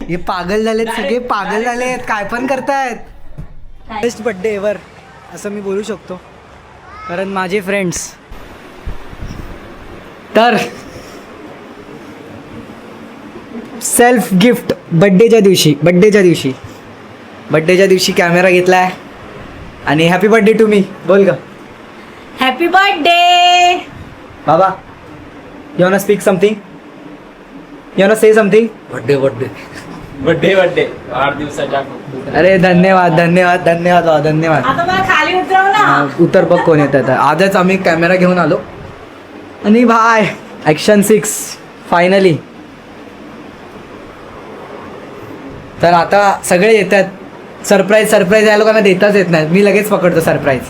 हे पागल झालेत, सगळे पागल झालेत, काय पण करतायत. बेस्ट बर्थडे एव्हर असं मी बोलू शकतो, कारण माझे फ्रेंड्स. तर सेल्फ गिफ्ट बड्डेच्या दिवशी कॅमेरा घेतलाय आणि हॅपी बर्थडे टू मी. बोल का हॅपी बर्थडे बाबा. You want to speak something, you want to say something. Birthday वाढदिवसाच्या. अरे धन्यवाद बाबा, धन्यवाद. आता मला खाली उतरव ना. उतर बघ कोण येत आहे. आजच आम्ही कॅमेरा घेऊन आलो आणि भाय ॲक्शन 6 फायनली. तर आता सगळे येत आहेत. सरप्राईज या लोकांना देताच येत नाही. मी लगेच पकडतो सरप्राईज.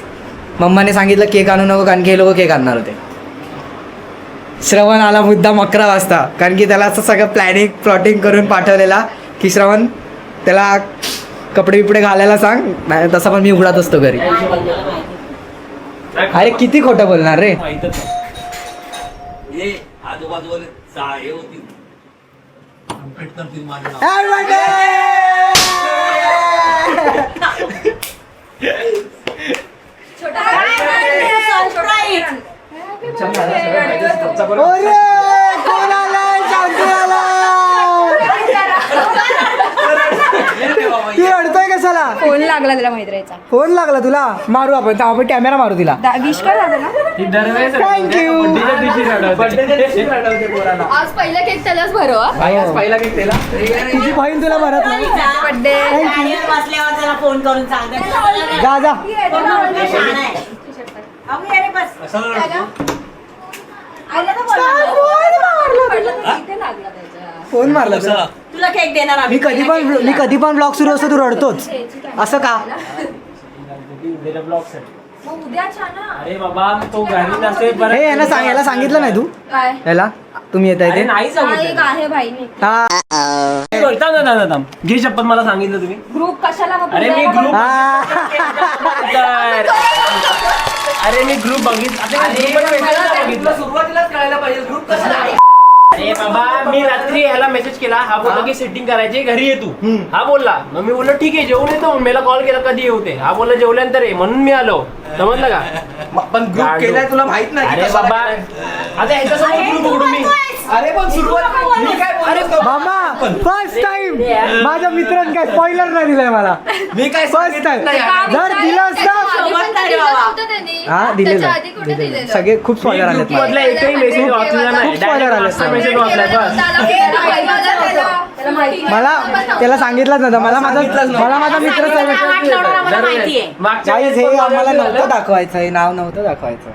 मम्माने सांगितलं केक आणू नको, कारण की हे लोक केक आणणार होते. श्रवण आला मुद्दाम 11 वाजता, कारण की त्याला असं सगळं प्लॉटिंग करून पाठवलेला की श्रवण त्याला कपडे बिपडे घालायला सांग, नाही तसा पण मी उघडत असतो घरी. अरे किती खोटं बोलणार रे. ती रडतोय कशाला. फोन लागला त्याला मैत्रीचा. फोन लागला तुला, मारू आपण कॅमेरा मारू तिला. विश कर दादा ना. थँक्यू. आज पहिला केक त्यालाच भरव. पहिला केक त्याला. तुझी बहीण तुला भरत नाही. बर्थडे. बसल्यावर त्याला फोन करून सांगते. जा जा. फोन मारला तुला. तुला केक देणार मी कधी पण ब्लॉग सुरू असतो तू रडतोच असं का. अरे बाबा तो घरी नसेल. हे याला सांगितलं नाही तू. काय याला तुम्ही येत आहे ते. नाही एक आहे भाई मी. हा. घे शपथ, मला सांगितलं तुम्ही. ग्रुप कशाला मग अरे मी ग्रुप हा. अरे मी ग्रुप बघितलं. सुरुवातीलाच कळायला पाहिजे ग्रुप कसा. अरे बाबा मी रात्री ह्याला मेसेज केला, हा बोलला की सेटिंग करायची घरी ये तू. हा बोलला, मग मी बोललो ठीक आहे जेवून येतो. मला कॉल केला कधी येऊ ते. हा बोलला जेवल्यानंतर ये, म्हणून मी आलो. समजलं का. पण ग्रुप केलाय तुला माहित नाही. अरे बाबा आता ह्याच्यासमोर ग्रुप उघडू मी. अरे पण सुरुवात मी काय बोलतो. मामा फर्स्ट टाइम माझ्या मित्रांनी काय स्पॉइलर नाही दिलाय मला. मी काय फर्स्ट टाइम. जर दिलं असतं हा दिलेलं. सगळे खूप स्पॉइलर आले. मधला एकही मेसेज वाचला नाही. खूप spoiler आले. मेसेज वाचलाय बस. मला त्याला सांगितलंच नव्हतं. मला माझा मित्र मागच्या हे आम्हाला नव्हतं दाखवायचं. हे नाव नव्हतं दाखवायचं.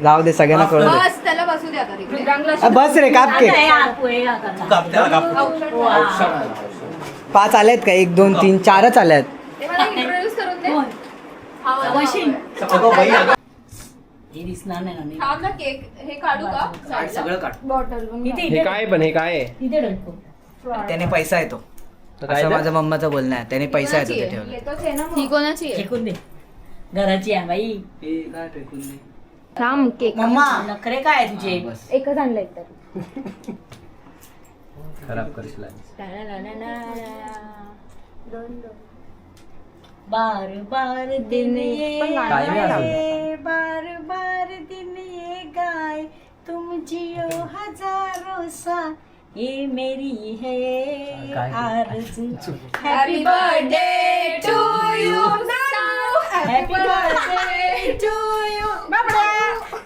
जाऊ दे सगळ्यांना कळू दे. त्याला बसू दे आता तिकडे. बस रे काप केक. 5 आलेत का. 1 2 3 4च आल्यात. ते मला इंट्रोड्यूस करून दे. दिसणार नाही ना. थांब ना केक हे काढू का. सगळं काढ. बॉटल हे काय पण हे काय आहे. तिथे डळतो. त्याने पैसा येतो. असं माझं मम्माचं बोलणं आहे. त्याने पैसा येतो ते ठेवलं. ही कोणाची आहे. फेकून दे. घराची आहे बाई. थांब केक. मम्मा नखरे काय आहे तुझे. एकच आणलं एक तर. खराब करशील. बार बार दिन ये काय नाही गाए, बार बार दिन ये गाए, तुम जियो हजारों सा, ये मेरी है आरज़ू. Happy birthday to you. Happy birthday to you.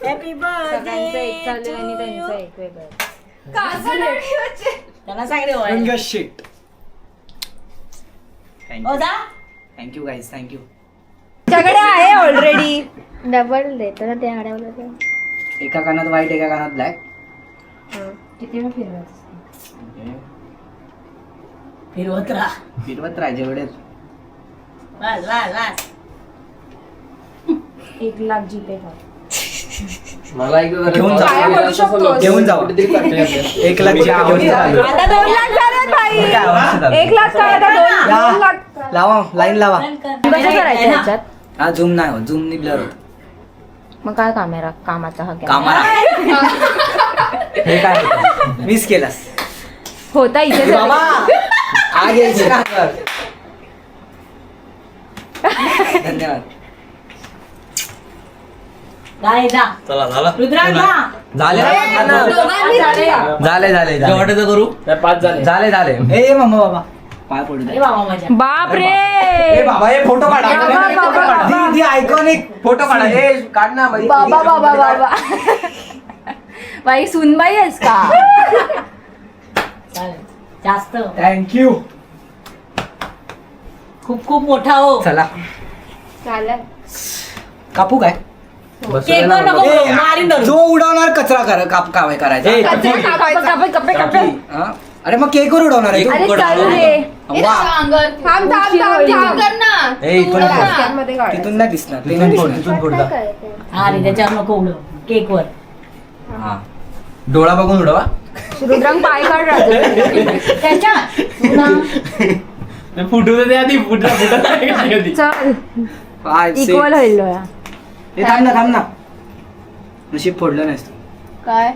Happy birthday to you. त्यांना सांग रे होय. शिट. ओदा थँक्यू गाईज थँक्यू. तुझ्याकडे आहे ऑलरेडी. डबल देतो ना त्या गाड्यावर. एका कानात व्हाईट एका कानात ब्लॅक. किती वेळ फिरवायचं. फिरवत राहा जेवढे. बस बस बस. 1 लाख जीपे कर. मला घेऊन जा. काय बोलू शकतोस? घेऊन जाऊ. 1 लाख घेऊन जा. आता 2 लाख झाले भाई. 1 लाख काय आता 2 लाख. लावा लाईन लावा. कसं करायचं ह्याच्यात. हा झूम नाही होत. झूमनी ब्लर होत. मग काय कामाचा हा camera? कामाला हे काय मिस केलास होता इथे बाबा आग यायची ना अंगावर. धन्यवाद. काय जा चला झाला रुद्रांश जा. झाले झाले जेव्हा वाटायचं करू नाही, 5 झाले. झाले झाले ए मम्मा बाबा पाय पडू दे. अरे बाबा माझ्या बाप ए रे बाबा हे फोटो काढा बाबा. दी आयकॉनिक फोटो काढा ए काढ ना बाई. बाबा बाबा बाबा बाई सुनबाई आहेस का चालेल. जास्त थँक्यू खूप खूप मोठा हो. चला चालेल कापू काय केक वर नको ए, बघू, मारीन धरून. जो उडवणार कचरा कर काय करायचा कचरा कापायचा. हा? अरे मग केक वर उडवणार आहे तू? अरे चालू रे वा. थांब कर ना ए, इथून स्कॅन मध्ये काढ. तिथून नाही दिसणार ते नाही दिसणार. हा रे त्याच्यावर नको उडव केक वर. हा. डोळा बघून उडवा रुद्रांग पाय काढ राहतो त्याच्या फुटू दे आधी फुटा चल 5 इक्वल होईल डोळा. ते थांब ना नशीब फोडलं नाहीस तू काय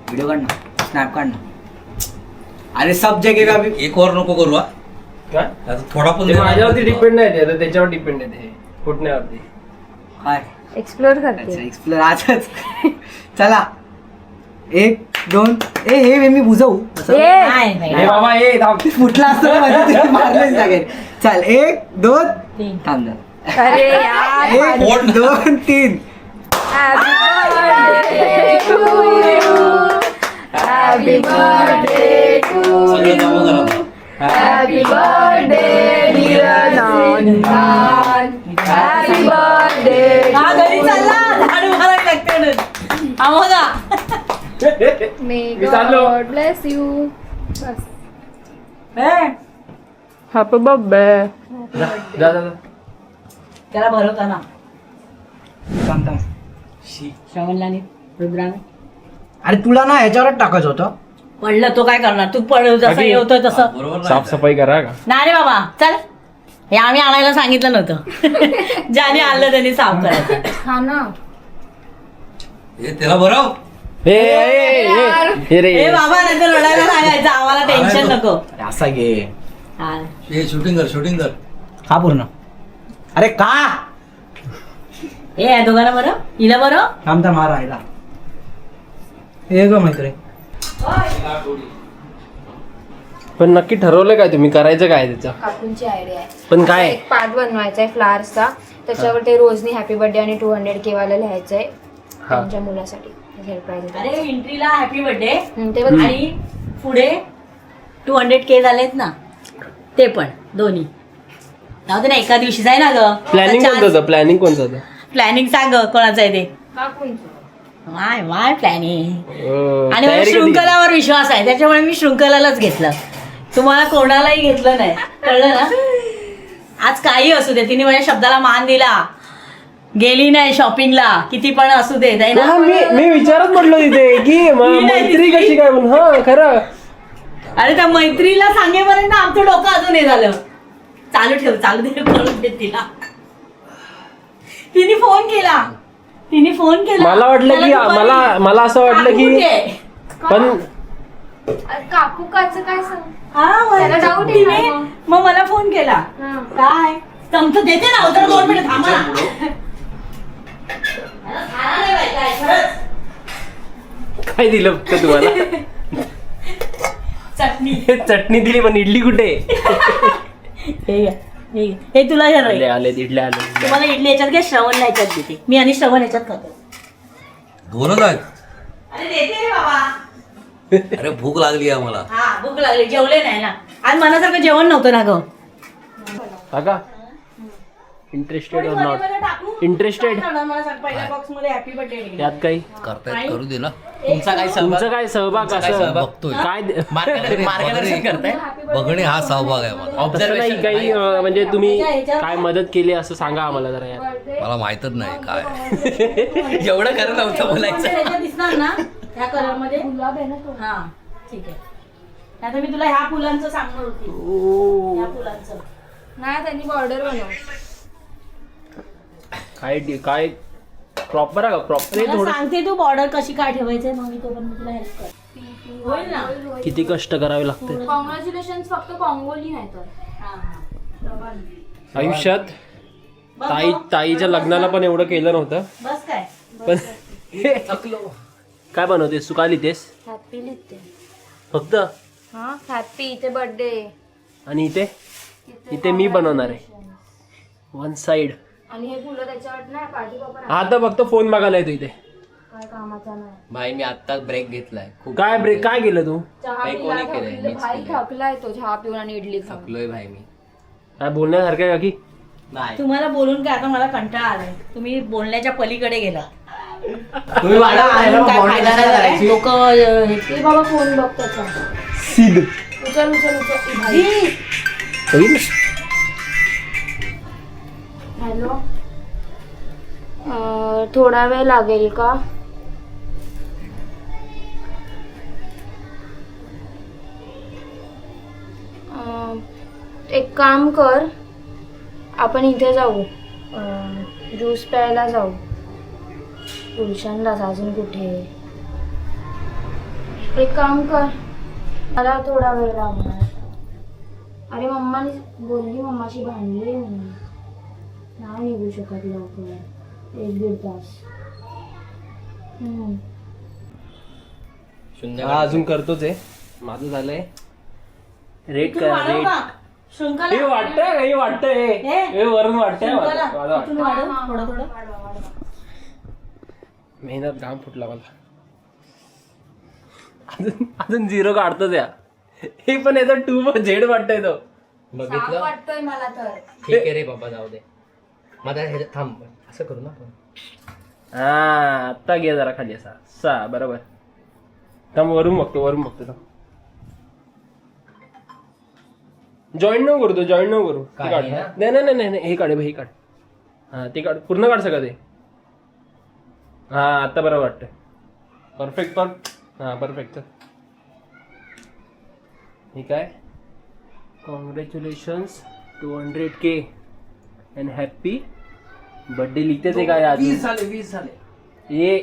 व्हिडिओ काढ ना स्नॅप काढ ना अरे सब जगेगा भी. एक वर नको करू हा काय आता थोडा पण ते माझ्यावरती डिपेंड नाही ते, आता त्याच्यावर डिपेंड आहे ते फुटण्यावरती. काय एक्सप्लोर अच्छा करते एक्सप्लोर आजच चला 1 2 हे मी बुजवू असं? नाही हे नाही. बाबा हे थांब. फुटला असतं माझं मारलंच लागेल चल 1 2 तीन. थांब जा. अरे यार 1 2 3 Happy birthday to सगळं जमा करा. Happy birthday dear Nandan. Happy birthday हा घरी चालला झाडू मारावी लागते म्हणून. हा बघा. May मी चाललो. God bless you. A, Happy birthday. जा जा जा. त्याला भरवता ना थांब थांब श्रवणला नी रुद्राने अरे तुला ना ह्याच्यावरच टाकायचं होतं पडलं तो काय करणार तू पड जसं हे होतं तसं बरोबर नाही. साफसफाई करा का नाही रे बाबा चल हे आम्ही आणायला सांगितलं नव्हतं ज्याने आणलं त्यांनी साफ करायचं. हा ना हे त्याला बरं हे रे ए बाबा नाही तर रडायला सांगायचं आम्हाला टेन्शन नको. अरे असा घे हा. हे शूटिंग कर हा पूर्ण अरे का ए या दोघांना बरं हिला बरं थांब थांब हा राहिला हे ग मैत्री पण नक्की ठरवलं काय तुम्ही करायचं काय त्याचं काकूंची आयडिया आहे पण काय एक पार्ट बनवायचा आहे फ्लावर्सचा त्याच्यावर ते रोजनी हॅपी बर्थडे आणि 200K वाला लिहायचंय त्यांच्या मुलासाठी सरप्राईज अरे एंट्रीला हॅपी बर्थडे ते बघ आणि पुढे 200K झालेत ना ते पण दोन्ही जाऊ दे ना एका दिवशी जाय ना ग प्लॅनिंग कोणतं होतं प्लॅनिंग सांग ग कोणाचं आहे ते काकूंचं वाय प्लॅनिंग अं, आणि मला तयारी कधी? शृंखलावर विश्वास आहे त्याच्यामुळे मी शृंखलालाच घेतलं तुम्हाला कोणालाही घेतलं नाही कळलं ना आज काही असू दे तिने माझ्या शब्दाला मान दिला गेली नाही शॉपिंगला किती पण असू दे जाई ना हा, मी विचारत पडलो तिथे की नाही मैत्री कशी काय म्हणून हा खरं अरे त्या मैत्रीला सांगेपर्यंत आमचं डोकं अजून हे झालं चालू ठेव चालू दे कळून दे तिला तिने फोन केला मला वाटलं की त्याला दुपारी मला असं वाटलं की काकू ते. पण काकू काचं काय सांग हा त्याला मला doubt तिने येणार मग. मग मला फोन केला काय चमचं देते ना जरा 2 मिनिट थांबा ना. खाना नाही बाई, काय खरंच. काय दिलं फक्त तुम्हाला चटणी चटणी दिली पण इडली कुठे हे घ्या, हे घ्या. हे तुला हे आले राहील. आले इडल्या आले तुम्हाला इडली याच्यात घ्या श्रवणला याच्यात देते मी आणि श्रवण याच्यात खातो दोनच आहेत अरे देते रे बाबा अरे भूक लागली आहे मला हा भूक लागली जेवले नाही ना आज मनासारखं जेवण नव्हतं ना ग काका इंटरेस्टेड और नॉट इंटरेस्टेड पहिल्या बॉक्स मध्ये हॅपी बर्थडे त्यात काही करतायत करू दे ना तुमचं काय सहभाग असं बघतोय. काय बघणे हा सहभाग आहे मला असं नाही काही म्हणजे तुम्ही काय मदत केली असं सांगा आम्हाला जरा यार मला माहितच नाही काय एवढं खरं नव्हतं बोलायचं याच्यात दिसणार ना ह्या कलर मध्ये गुलाब आहे ना तो हा ठीक आहे आता मी तुला ह्या फुलांचं सांगणार होती ह्या फुलांचं नाही त्यांनी बॉर्डर बनव काय प्रॉपर आहे का प्रॉपर मला थोडं सांगते तू बॉर्डर कशी काय ठेवायचंय मग मी तोपर्यंत तुला हेल्प कर होईल ना किती कष्ट करावे लागते कॉंग्रॅच्युलेशन फक्त कॉंगोली नाही तर आयुष्यात ताईच्या लग्नाला पण एवढं केलं नव्हतं बस काय पण काय बनवतेस तू काय लिहितेस हॅपी लिहिते फक्त हा हॅपी इथे बर्थडे आणि इथे मी बनवणार आहे वन साइड आणि हे फुलं त्याच्यावर नाही पार्टी पॉपर आता फक्त फोन मागायला येतो इथे काय कामाचा नाही भाई मी आत्ताच ब्रेक घेतलाय खूप काय ब्रेक काय केलं तू चहा हे पिला कोणी केलंय? थकले, मीच भाई केलंय. थकलाय तो चहा पिऊन आणि इडली खाऊन थकलोय भाई मी काय बोलण्यासारखं आहे का की नाही तुम्हाला बोलून काय आता मला कंटाळा आलाय तुम्ही बोलण्याच्या पलीकडे गेला तुम्ही वाढा आहे ना, काय bond फायदा कशाला नाही करायची? लोक ए बाबा फोन बघ त्याचा सीध उचल उचल उचल ए भाई हॅलो थोडा वेळ लागेल का एक काम कर आपण इथे जाऊ ज्यूस प्यायला जाऊ गुलशनलाच अजून कुठे एक काम कर मला थोडा वेळ लागणार अरे मम्माने बोलली मम्माशी भांडली म्हणून नाही निघू शकत लवकर 1-1.5 तास हा अजून करतोच आहे माझं झालंय रेट इथून करा वाढवू रेट का? शृंखला हे वाटतंय हे वाटतंय हे? हे वरून वाटतंय शृंखला, माझं वाटतंय. इथून वाढव थोडं मेहनत घाम फुटला मला अजून झिरो काढतोच या हे पण याचा 2 वाटतंय तो बघितलं वाटतोय मला तर ठीक आहे रे बाबा जाऊ दे माझा हे थांब असं करू ना आपण हा आत्ता घे जरा खाली असा बरोबर थांब वरून बघतो थांब जॉईन नको करू जॉईन नको करू ते काय काढ हे ना? नाही हे काढ हे काढ हा ते काढ पूर्ण काढ सगळं ते हा आता बरोबर वाटतंय परफेक्ट हा परफेक्ट हे काय congratulations 200K and happy birthday लिहितेच आहे काय आज 20 झाले ये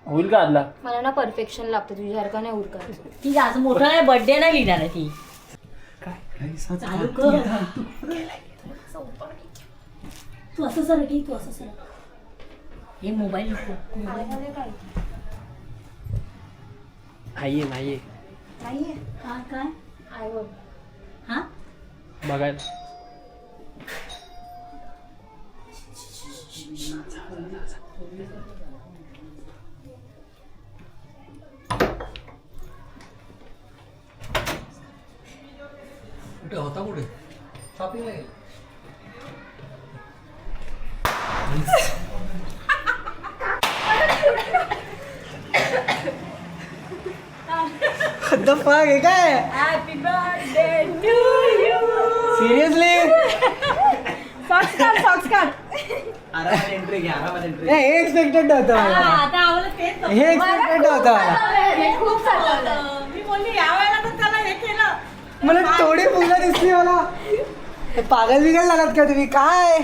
होईल का आदला मला ना परफेक्शन लागतं तुझ्यासारखं नाही उरकायचं ती आज मोठा आहे बर्थडे नाही लिहिणार आहे ती चालू कर तू असं सर की तू असं सर हे मोबाईल नाहीये काय आय होप हा बघायला कुठे होता कुठे शॉपिंगला गेला हे काय happy birthday to you seriously socks काढ एंट्री घ्या हे एक्सपेक्टेड नव्हतं मला आता आम्हाला तेच नको. हे एक्सपेक्टेड नव्हतं मला हे खूप चांगलं मी बोलली या वेळेला तर त्याला हे केलं मला थोडी फुलं दिसली मला हे पागल बिगल लागत का तुम्ही काय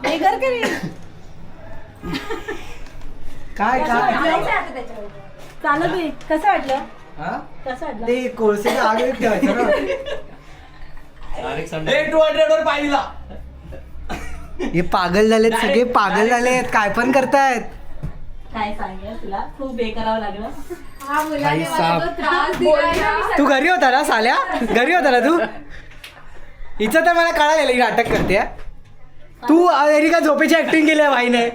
हे कर करी काय चालू तू कसं वाटलं हा? कसं वाटलं ते कोळसेचं आग एक ठेवायचं ना 200 वर पाहिला हे पागल झालेत सगळे पागल झालेत काय पण करतायत काय सांगेल तुला खूप बेकरावं लागलं हा मुलाने मला साप. तो त्रास दिलाय ना. तू घरी होता ना साल्या घरी होता ना तू हिचं तर मला कळालेलं ही नाटक करते तू एरिका झोपेची ऍक्टिंग केली आहे भाईने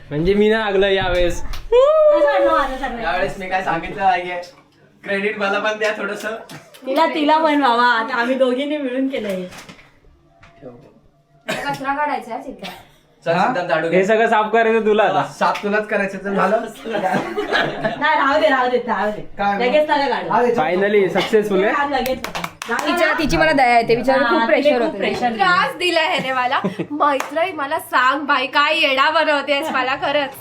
म्हणजे मी ना लागलं यावेळेस कसं वाटलं माझं सगळं यावेळेस मी काय सांगितलं नाहीये क्रेडिट मला पण द्या थोडस तिला पण बाबा आता आम्ही दोघींनी मिळून केलंय कचरा काढायचा आहे चित्रा सिद्धांत झाडू हे सगळं साफ करायचं तुला आता साप तुलाच करायचं तर झालं नाही राहू दे काय मग? लगेच त्याला काढ फायनली सक्सेसफुल आहे लगेच तिची मला दया येते विचार हा, खूप तिला प्रेशर खूप होतं pressure त्रास दिलाय ह्याने मला मैत्री मला सांग बाई काय येडा बनवतेस मला खरंच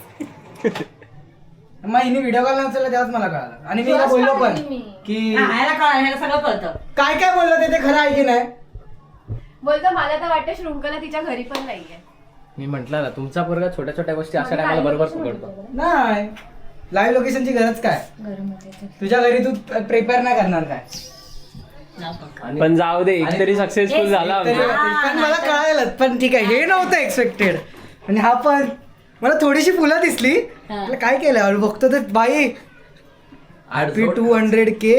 मग हिने व्हिडिओ कॉल नसेल तेव्हाच मला कळालं आणि मी हिला बोललो पण की ह्याला कळलं ह्याला सगळं कळतं काय काय बोललं ते खरं आहे की नाही बोलतो मला तर वाटतं शृंखला तिच्या घरी पण नाहीये मी म्हंटल ना तुमचा पोरगा छोट्या छोट्या गोष्टी अशा टायमाला बरोबर पकडतो. नाही लाईव्ह लोकेशनची गरज काय? तुझ्या घरी तू प्रिपेअर नाही करणार काय? पण जाऊ दे एकतरी सक्सेसफुल झाला तरी आमचा. पण मला कळालं, पण ठीक आहे हे नव्हतं एक्सपेक्टेड. आणि हा पण मला थोडीशी फुलं दिसली, म्हटलं काय केलं हळू बघतो तर बाई happy 200K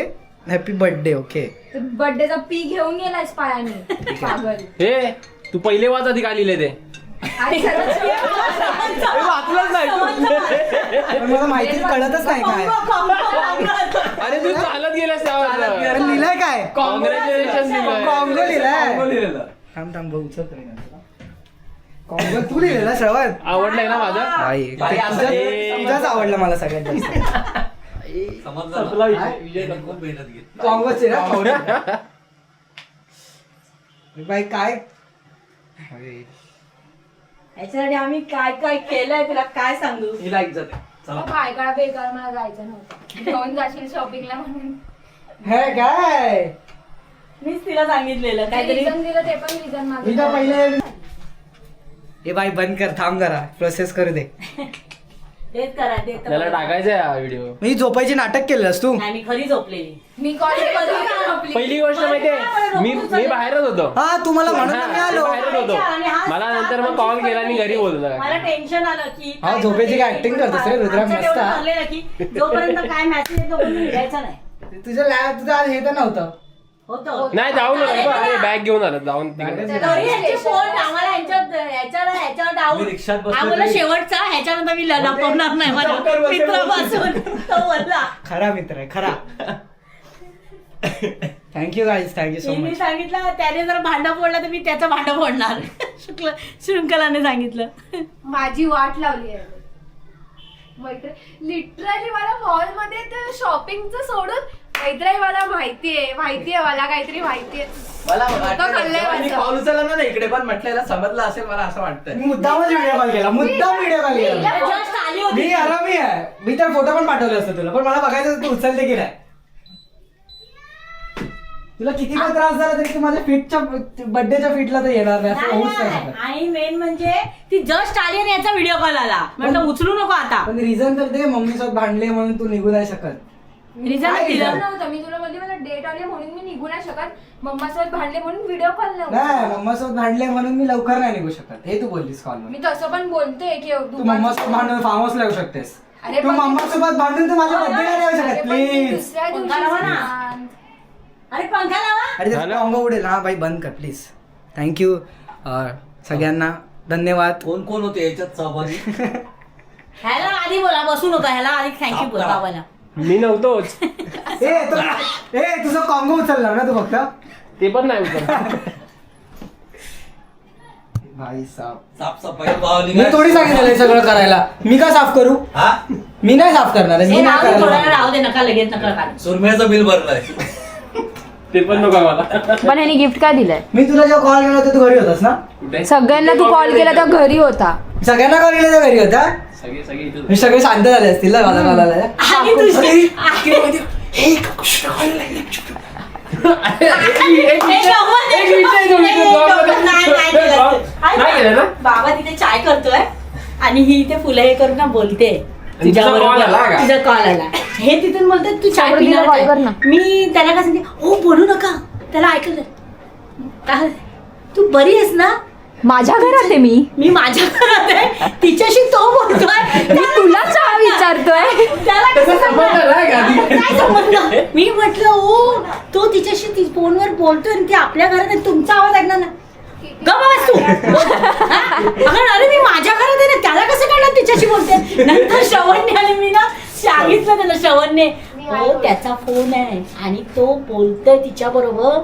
happy birthday. Okay बर्थडेचा पी घेऊन गेलायस पायाने पागल. हे तू पहिले वाच आधी काय लिहिले ते आणि सर्वात वाचलंच नाही पण मला माहिती कळतच नाही काय अरे तू चालत गेलास त्यावर. पण लिहिलंय काय? कॉंग्रॅच्युलेशन कॉंगो लिहिलाय. थांब थांब बघ उचल तरी नंतर. कॉंगो तू लिहिलेला श्रवण? आवडलंय ना माझं. नाही तुझाच आवडला मला सगळ्यात जास्त. कॉंगोचे ना बाई काय याच्यासाठी आम्ही काय काय केलंय तुला काय सांगू. बायकाळा बेकार मला जायचं नव्हतं. घेऊन जाशील शॉपिंगला म्हणून हे काय मीच तिला सांगितलेलं काहीतरी. रिझन दिलं ते पण रिझन मी तर पहिले हे बाई बंद कर थांब करा प्रोसेस करू दे. तेच करा ते तर त्याला बघा. टाकायचंय हा व्हिडिओ. मी झोपायची नाटक केलंस तू. नाही मी खरी झोपलेली. मी कॉलेज पहिली गोष्ट माहितीये मी बाहेरच होतो. हा तू मला म्हणून तर मी हा, आलो. मी बाहेरच होतो. मला नंतर मग कॉल केला आणि घरी बोललो. मला टेन्शन आलं की हा, काय झोपेची करते, काय acting करतोस रे, रुद्रा, आमच्यात मस्त. एवढं ठरलेलं की जोपर्यंत काय मॅसेज येतो तोपर्यंत घ्यायचा नाही. तुझं लॅब तुझं आज हे तर नव्हतं. होतं. नाही जाऊन अरे बॅग घेऊन आलो जाऊन तिकडे. तरी यांचे फोन आम्हाला ह्याच्यावर डाऊन आम्हाला शेवटचा ह्याच्यानंतर मी लपवणार नाही मला मित्रापासून तो बोलला. खरा मित्र आहे खरा. थँक्यू गाईज थँक्यू सो मी मच. सांगितलं त्याने जर भांडं फोडलं तर मी त्याचं भांडं फोडणार. शृंखलाने सांगितलं. माझी वाट लावली आहे लिटरली मला मॉल मध्ये तर शॉपिंगचं सोडून मैत्री मला माहितीये मला काहीतरी माहितीये. मला डोकं खाल्लंय माझं. कॉल उचलला ना इकडे पण म्हटलं समजलं असेल मला असं वाटतंय. मी मुद्दामच व्हिडिओ कॉल केला व्हिडिओ कॉल केला. Just आली होती. मी आरामी आहे. मी तर फोटो पण पाठवले असते तुला पण मला बघायचं होतं तू उचलते की नाही. तुला किती पण त्रास झाला तरी तू माझ्या फिटच्या बर्थडेच्या फिटला तर येणार नाही असं होऊच नाही शकत. आणि मेन म्हणजे ती जस्ट आली आणि याचा व्हिडिओ कॉल आला म्हटलं उचलू नको आता. पण रिझन तर ते मम्मी सोबत भांडले म्हणून तू निघू नाही शकत. रिझन काय दिलं reason? नव्हतं मी तुला बोलली मला डेट आली म्हणून मी निघू नाही शकत. मम्मासोबत भांडले म्हणून व्हिडिओ कॉल नाही नव्हता. मम्मा सोबत भांडले म्हणून मी लवकर नाही निघू शकत हे तू बोललीस कॉलवर. मी तसं पण बोलते की तू मम्मा सोबत भांडून फार्म हाऊसला येऊ शकतेस. अरे तू पण- मम्मा सोबत भांडून तू माझ्या बर्थडेला नाही येऊ शकत अरे पण मी प्लीज. दुसऱ्या दिवशी पंखा लावा ना. शांत. अरे पंखा लावा. अरे झालं? कॉंगो उडेल. हा बाई बंद कर प्लीज. थँक्यू सगळ्यांना धन्यवाद. कोण कोण होते याच्यात सहभागी? ह्याला आधी बोला बसू नका ह्याला आधी थँक्यू बोल बाबाला. मी नव्हतोच. तुझं कॉंगो उचलला ना तू फक्त. ते पण नाही उचल. भाई साहब साफसफाई पावली मी थोडी सांगितलं सगळं करायला. मी का साफ करू? हा मी नाही साफ करणार आहे. मी हे नाही राहू दे, थोडा वेळ करणार. राहू दे नका लगेच नका काढू. सुरम्याचं बिल भरलंय. ते पण नको मला. पण ह्यानी गिफ्ट काय दिलंय? मी तुला जेव्हा कॉल केला होता तू घरी होतास ना? कुठे? सगळ्यांना तू कॉल केला तर घरी होता. सगळ्यांना कॉल केला तर घरी होता. सगळे इथं. मी सगळे शांत झाले असतील ना माझा कॉल आला. आणि तुझी- एक विषय जो इथे नाही केलं असतं. नाही केलं ना? बाबा तिथे चाय करतोय आणि ही इथे फुलं हे करून ना बोलते आणि तुझा call आला का? तुझा कॉल आला. हे तिथून बोलते तू चाय समृद्धीला पिणार call काय? कर ना. मी त्याला काय सांगते हो बोलू नका त्याला ऐकलं काय? तू बरी आहेस ना? माझ्या घरात आहे मी माझ्या घरात आहे तिच्याशी तो बोलतोय तुला चहा विचारतोय. त्याला कसं संबंध नाही का? समजलं? काय संबंध? मी म्हटलं ओ तो तिच्याशी फोनवर बोलतोय आणि ती आपल्या घरात आहे तुमचा आवाज ऐकणार ना गप्प तू हा? अरे मी माझ्या घरात आहे ना त्याला कसं कळलं तिच्याशी बोलते. नंतर श्रवणने आणि मी ना सांगितलं त्याला श्रवणने हो त्याचा फोन आहे आणि तो बोलतोय तिच्या बरोबर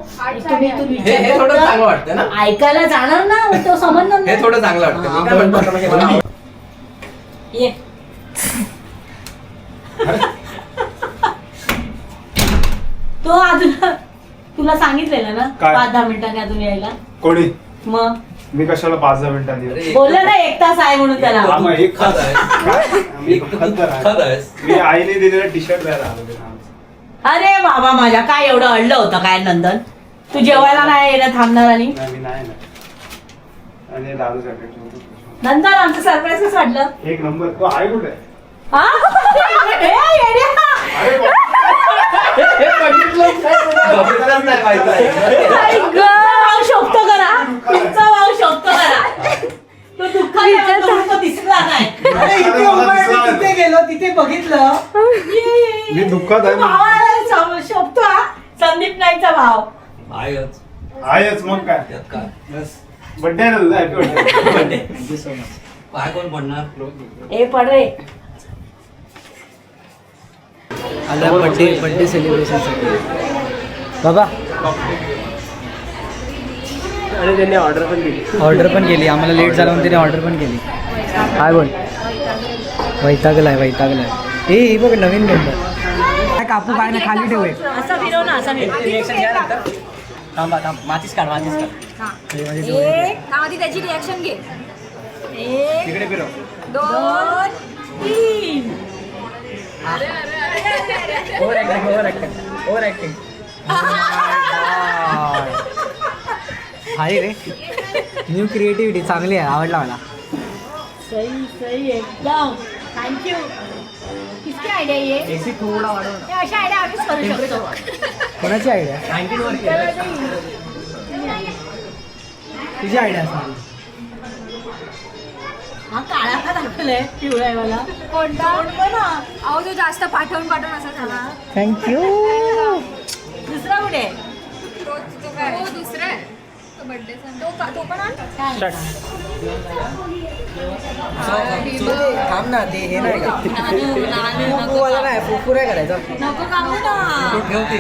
तुम्ही हे थोडं चांगलं वाटतं ना. ऐकायला जाणार ना मग तो समजणार हे नाही. थोडं चांगलं वाटतं. मी काय म्हणतो आता म्हणजे मला ये तो अजून तुला सांगितलेलं ना काय? 5-10 मिनिटांनी अजून यायला कोणी? मग मी कशाला 5-10 मिनिटांनी येऊ? अरे, बोललं ना 1 तास आहे म्हणून त्याला हा, मग एक खात आहे. मी एक तर खत तू खात आहेस. मी आईने दिलेला टी शर्ट द्यायला आलो होतो. अरे बाबा माझ्या काय एवढं अडलं होतं काय नंदन तू जेवायला नाही यायला थांबणार आणि नाही मी नाही ना आणि दारू जॅकेट नंतर आमचं सरप्राईज कसं वाटलं? एक नंबर तो आहे कुठे हा? ए, येड्या. बघितलंच नाही माहिती. तुमचा भाऊ शोभतो करा. तुमचा भाऊ शोभतो करा. तो दुःखात दिसला नाही. अरे इथे उभा तिथे गेलो तिथे बघितलं. मी दुःखात आहे. भावाला शोभतो हा संदीप नाईकचा भाव. आहेच मग काय बड्डे आहे ना तुझा हॅपी बड्डे. पाय कोण पडणार ए पड रे. आला बर्थडे सेलिब्रेशन बाबा. आणि त्यांनी ऑर्डर पण केली. ऑर्डर पण केली. आम्हाला लेट झाला म्हणून त्याने ऑर्डर पण केली. काय बोल वैतागलाय. ए ही बघ नवीन मेंबर. काय कापू काय नाही खाली ठेवू. असा फिरव ना असा फिरव. रिएक्शन घ्या नंतर. थांबा मातीच काढ. आधी त्याची रिॲक्शन घे. एक तिकडे फिरव. 2 3. Over acting. आहे रे न्यू क्रिएटिव्हिटी चांगली आहे. आवडला मला. सही एकदम. थँक्यू. किसकी आयडिया ये? एसी थोडा वाढव. हे अशा आयडिया आम्हीच करू शकतो. कोणाची आयडिया? 19 वर केलं. तुझी आयडिया असणार. हा काळा का दाखवलाय पिवळा आहे मला. कोणता? अहो तो जास्त पाठवून असा झाला. थँक्यू. दुसरा कुठे आहे? तो दुसरा आहे. तो बर्थडे तो पण आण. थांब ना ते हे नाही का नको फुफूवाला नाही. फुफू नाही करायचा. काढू ना. ठेवते.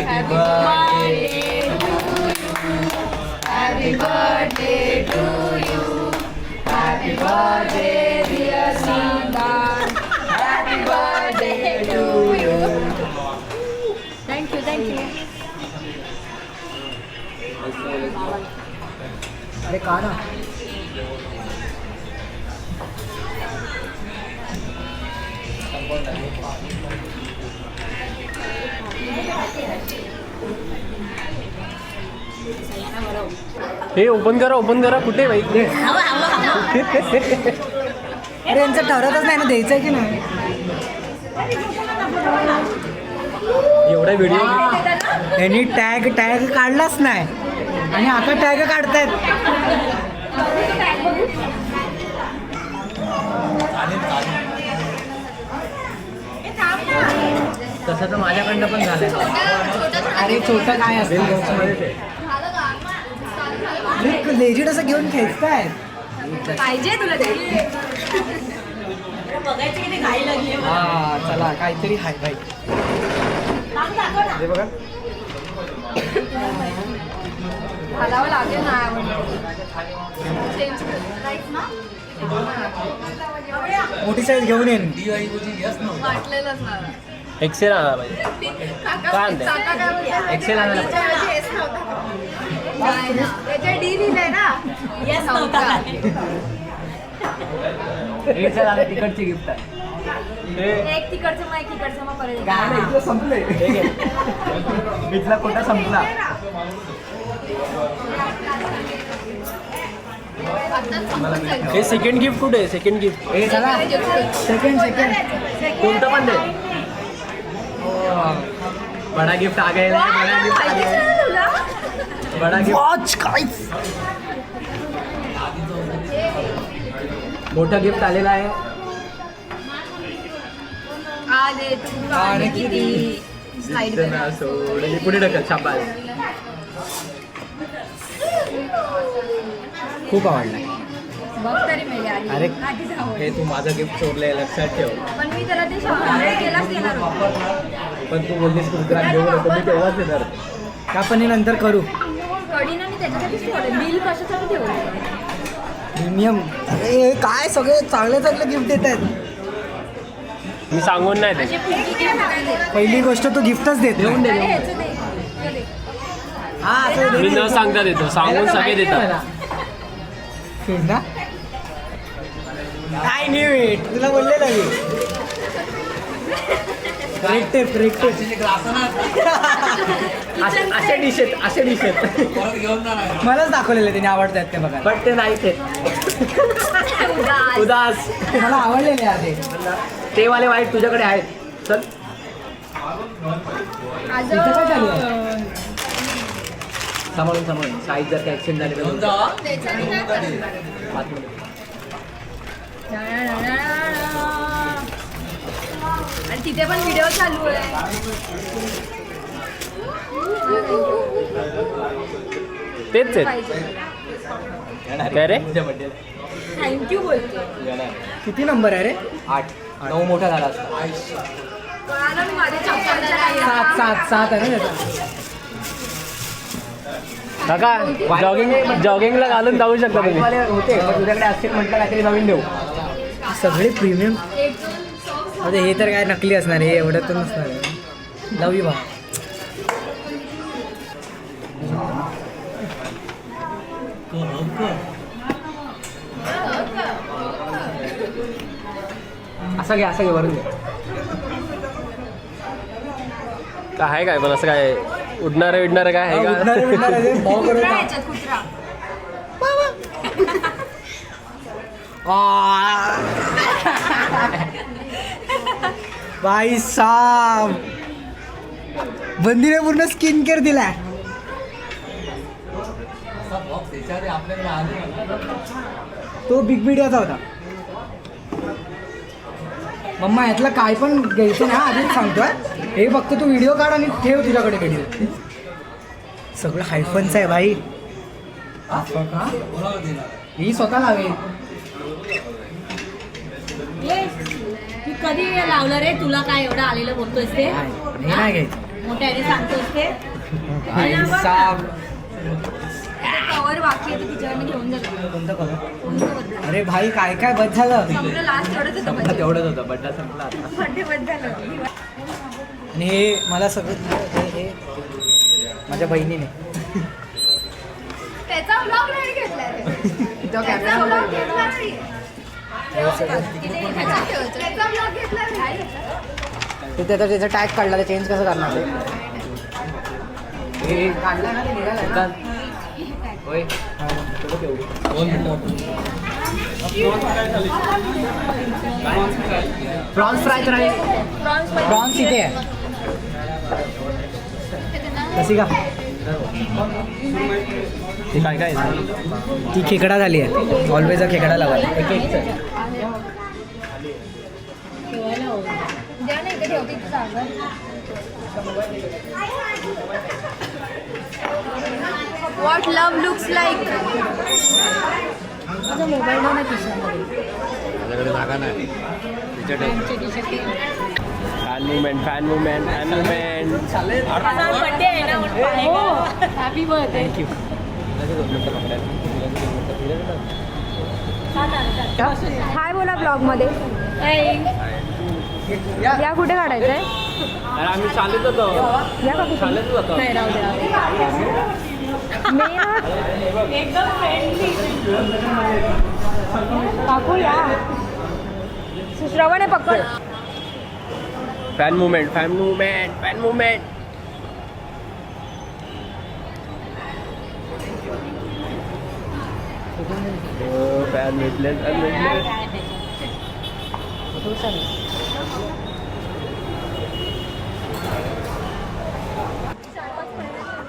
थँक्यू. अरे का ना हे ओपन करा कुठे बाई इकडे. अरे यांचं ठरतच नाही ना द्यायचं की नाही. एवढा व्हिडिओ यांनी टॅग काढलाच नाही आणि आता टॅग काढतायत. तसं तर माझ्याकडनं पण झालं. अरे छोटं काय असतं लेजिट असं घेऊन खेचतायत. पाहिजे तुला ते? बघायचं किती घाई लागली. हा चला काहीतरी हाय बाई. हे बघा घालावं लागेल ना. चेंज ना. मोठी साईज घेऊन येईन. वाटलेलंच मला. एक्सेल आणायला पाहिजे. काय आणते? एक्सेल आणायला पाहिजे. त्याच्या डी लिहिलंय ना. येस नव्हता. तिकडची गिफ्ट आहे. एक तिकडचं मग एक इकडचं मग परत. इथलं संपलंय. इथला कोटा संपला. हे सेकंड गिफ्ट कुठे आहे? सेकंड गिफ्ट हे चला सेकंड कोणतं पण दे. बडा गिफ्ट आ गए. बडा गिफ्ट. वॉच काहीच. मोठा गिफ्ट आलेला आहे. आले तू आणि किती स्लाइड सोडली पुढे ढकल. शाबास. खूप आवडला. बघ तरी मेले आधी. अरे. आधीच आवडलं. हे तू माझं गिफ्ट चोरलंय लक्षात ठेव. पण मी त्याला ते शॉपिंग केलाच येणार होतो. पण तू बोललीस कुत्रा घेऊ नको. मी तेव्हाच येणार. आपण हे नंतर करू. कडीनं मी त्याच्यासाठीच ठेवलं. बिल कशासाठी ठेवलं? प्रीमियम. अरे काय सगळे चांगले गिफ्ट देत आहेत. मी सांगून नाही ते. असे फुलकी gift काय दे. पहिली गोष्ट तू गिफ्टच देत नाही. अरे ह्याचं दे. हे दे. हा असं मी दे. न सांगता देतो. सांगून सगळे देतात. ना काय नाही तुला बोललेलं मी. असे डिश आहेत. मलाच दाखवलेलं त्याने आवडतात ते बघा. पण ते नाही ते. उदास मला आवडलेले यार ते वाले वाईट तुझ्याकडे आहेत. चल इथं काय चालू आहे? सांभाळून साईज जर काय ऍक्सिडेंट झाले तर त्याच्याने नाही करत. आतमध्ये. आणि तिथे पण व्हिडिओ चालू आहे. तेच आहेत. काय रे थँक्यू बोलते. किती नंबर आहे रे? 8 9 मोठा झाला असता. कळालं मी माझ्या चप्पलच्या काही 7 आहे ना त्याचा. काका जॉगिंगला घालून जाऊ शकता तुम्ही. वाले होते पण तुझ्याकडे असतील म्हटलं काहीतरी नवीन देऊ. सगळे प्रीमियम. अरे हे तर काय नकली असणार हे एवढं तर नसणार आहे. लव यू भाऊ. असं घे वरून घे. काय काय पण असं काय उडणार काय आहे का? उडणारे ते भाव करून कुत्रा याच्यात कुत्रा. भाई साब बंदीने पूर्ण स्किन केअर दिलाय. तो बिग मीडियाचा होता. मम्मा यातलं काय पण घ्यायचं ना आधीच सांगतोय. हे फक्त तू व्हिडिओ काढ आणि ठेव तुझ्याकडे व्हिडिओ. सगळं हायफनचं आहे भाई. ही स्वतः लावेल. तू कधी लावलं रे? तुला काय एवढं आलेलं बोलतोयस ते? हे नाही घ्यायचं. मोठ्या आधी सांगतोयस ते? भाई साब. कवर बाकी आहे तर तिच्याकडनं घेऊन जातो. कोणतं कलर? कोणतं बदला? अरे भाई काय काय बस झालं. संपलं लास्ट एवढंच होतं. तेवढंच होतं बड्डा संपला आता. बड्डे बंद झालं. आणि हे मला सगळं हे माझ्या बहिणीने. त्याचा व्लॉग नाही घेतला रे. त्याचा व्लॉग घेतला नाही. त्याचा व्लॉग घेतला नाही. ते त्याचा टॅग काढला ते चेंज कसं करणार ते? हे काढला ना ते निघाला. होय. प्रॉन्स फ्राय तर आहे. प्रॉन्स इथे आहे. कशी का? ते काय काय ती खेकडा झाली आहे. ऑलवेज खेकडा लावायला. द्या नाही का ठेवते इथे जागा. What love looks like. माझा मोबाईल ना खिशामध्ये. फॅन मुवमेंट माझा बर्थडे आहे ना. Happy birthday. थँक्यू. हाय बोला ब्लॉग मध्ये. या कुठे काढायचंय? अरे आम्ही शाळेत होतो. या का कुठे? शाळेत होतो. नाही राहू द्या. एकदम फ्रेंडली. काकू या. सुश्रवणे पकड. फॅन मुवमेंट फॅन भेटले.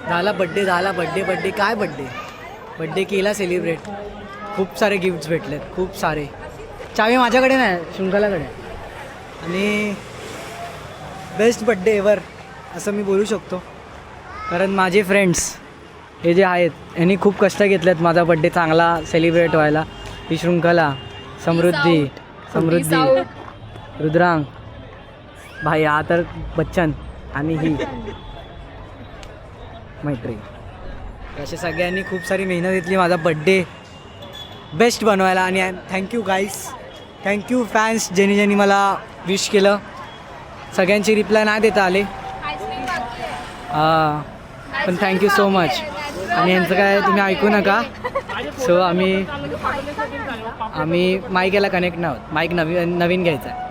झाला बड्डे काय बड्डे केला सेलिब्रेट. खूप सारे गिफ्ट्स भेटलेत. खूप सारे. चावी माझ्याकडे नाही शृंखलाकडे. आणि बेस्ट बड्डे एवर असं मी बोलू शकतो. कारण माझे फ्रेंड्स हे जे आहेत यांनी खूप कष्ट घेतलेत माझा बड्डे चांगला सेलिब्रेट व्हायला. ही शृंखला, समृद्धी, रुद्रांग भाई, हा तर बच्चन आणि ही मैत्री. अशा सगळ्यांनी खूप सारी मेहनत घेतली माझा बड्डे बेस्ट बनवायला. आणि थँक्यू गाईस. थँक्यू फॅन्स ज्यांनी मला विश केलं. सगळ्यांची रिप्लाय नाही देता आले पण थँक्यू सो मच. आणि यांचं काय तुम्ही ऐकू नका. सो आम्ही माईक याला कनेक्ट नाही आहोत. माईक नवीन घ्यायचा आहे.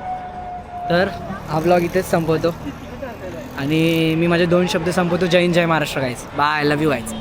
तर हा ब्लॉग इथेच संपवतो आणि मी माझे 2 शब्द संपवतो. जय हिंद, जय Maharashtra guys. Bye. I love you guys.